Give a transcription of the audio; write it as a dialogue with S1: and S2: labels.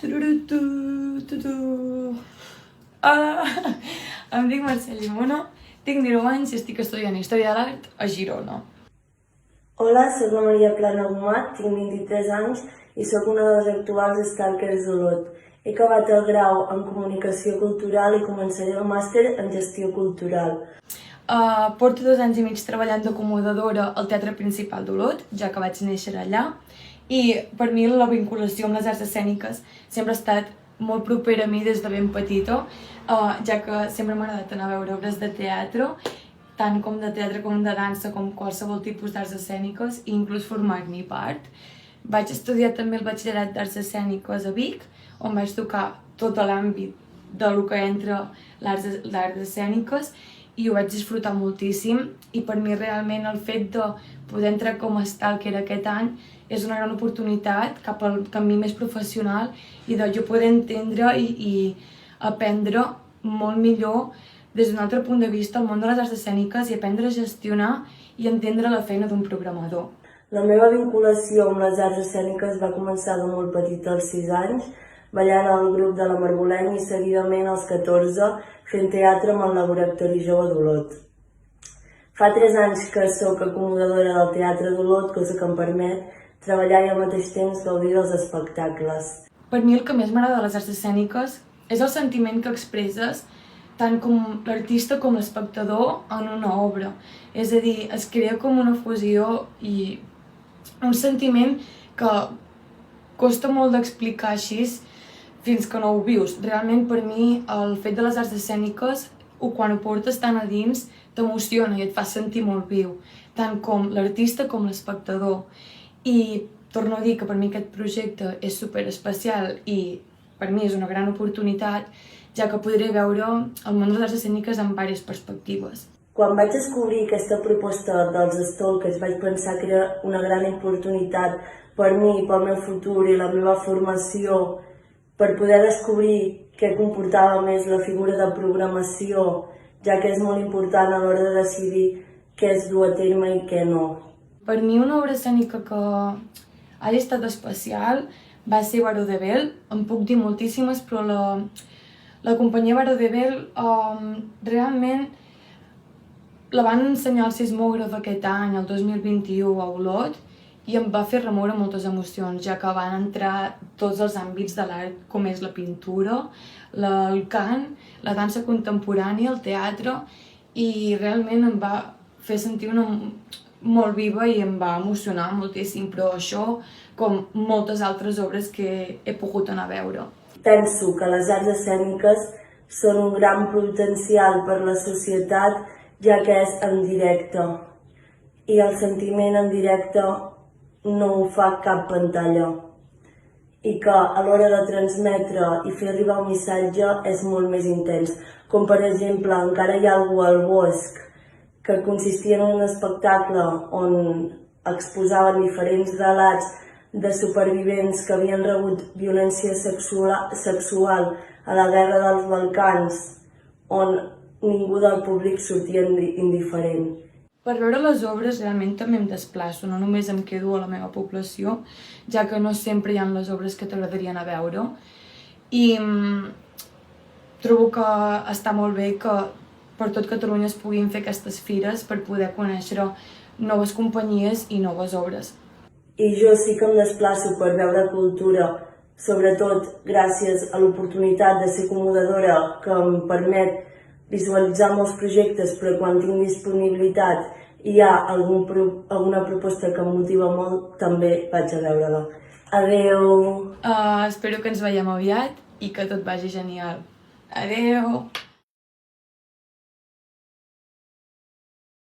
S1: Tururutu, tutu. Hola, em dic Mercè Llimona, tinc 19 anys i estic estudiant Història de l'Art a Girona.
S2: Hola, soc la Maria Plana Gomat, tinc 23 anys i sóc una de les actuals Stalkers d'Olot. He acabat el grau en Comunicació Cultural i començaré el màster en Gestió Cultural.
S1: Porto 2 anys i mig treballant d'acomodadora al Teatre Principal d'Olot, ja que vaig néixer allà, i per mi la vinculació amb les arts escèniques sempre ha estat molt propera a mi des de ben petita, ja que sempre m'ha agradat anar a veure obres de teatre, tant com de teatre com de dansa, com qualsevol tipus d'arts escèniques, i inclús formar-n'hi part. Vaig estudiar també el batxillerat d'arts escèniques a Vic, on vaig tocar tot l'àmbit del que entra l'art escèniques, i ho vaig disfrutar moltíssim, i per mi realment el fet de poder entrar com a stalker aquest any és una gran oportunitat cap al camí més professional i de jo poder entendre i aprendre molt millor des d'un altre punt de vista el món de les arts escèniques i aprendre a gestionar i entendre la feina d'un programador.
S2: La meva vinculació amb les arts escèniques va començar de molt petita, als 6 anys, ballant al grup de la Margoleny i seguidament als 14 fent teatre amb el Laboratori Jove d'Olot. Fa 3 anys que sóc acomodadora del Teatre d'Olot, cosa que em permet treballar i al mateix temps gaudir dels espectacles.
S1: Per mi el que més m'agrada de les arts escèniques és el sentiment que expresses tant com l'artista com l'espectador en una obra. És a dir, es crea com una fusió i un sentiment que costa molt d'explicar així fins que no ho vius. Realment per mi el fet de les arts escèniques, quan ho portes tan a dins, t'emociona i et fa sentir molt viu, tant com l'artista com l'espectador. I torno a dir que per mi aquest projecte és superespecial i per mi és una gran oportunitat, ja que podré veure el món de les arts escèniques en diverses perspectives.
S2: Quan vaig descobrir aquesta proposta dels Stalkers vaig pensar que era una gran oportunitat per mi, pel meu futur i la meva formació, per poder descobrir què comportava més la figura de programació, ja que és molt important a l'hora de decidir què es du a terme i què no.
S1: Per mi una obra escènica que hagi estat especial va ser Baró de Bel. En puc dir moltíssimes, però la companyia Baró de Bel realment la van ensenyar al sismògraf aquest any, el 2021, a Olot, i em va fer remoure moltes emocions, ja que van entrar tots els àmbits de l'art, com és la pintura, el cant, la dansa contemporània, el teatre, i realment em va fer sentir molt viva i em va emocionar moltíssim, però això com moltes altres obres que he pogut anar a veure.
S2: Penso que les arts escèniques són un gran potencial per la societat, ja que és en directe, i el sentiment en directe no ho fa cap pantalla, i que a l'hora de transmetre i fer arribar un missatge és molt més intens, com per exemple Encara hi ha algú al bosc, que consistia en un espectacle on exposaven diferents relats de supervivents que havien rebut violència sexual a la Guerra dels Balcans, on ningú del públic sortia indiferent.
S1: Per veure les obres realment també em desplaço, no només em quedo a la meva població, ja que no sempre hi ha les obres que t'agradarien a veure. I trobo que està molt bé que per tot Catalunya es puguin fer aquestes fires per poder conèixer noves companyies i noves obres.
S2: I jo sí que em desplaço per veure cultura, sobretot gràcies a l'oportunitat de ser acomodadora, que em permet visualitzar molts projectes, però quan tinc disponibilitat i hi ha alguna proposta que em motiva molt, també vaig a veure-la. Adeu!
S1: Espero que ens veiem aviat i que tot vagi genial. Adeu!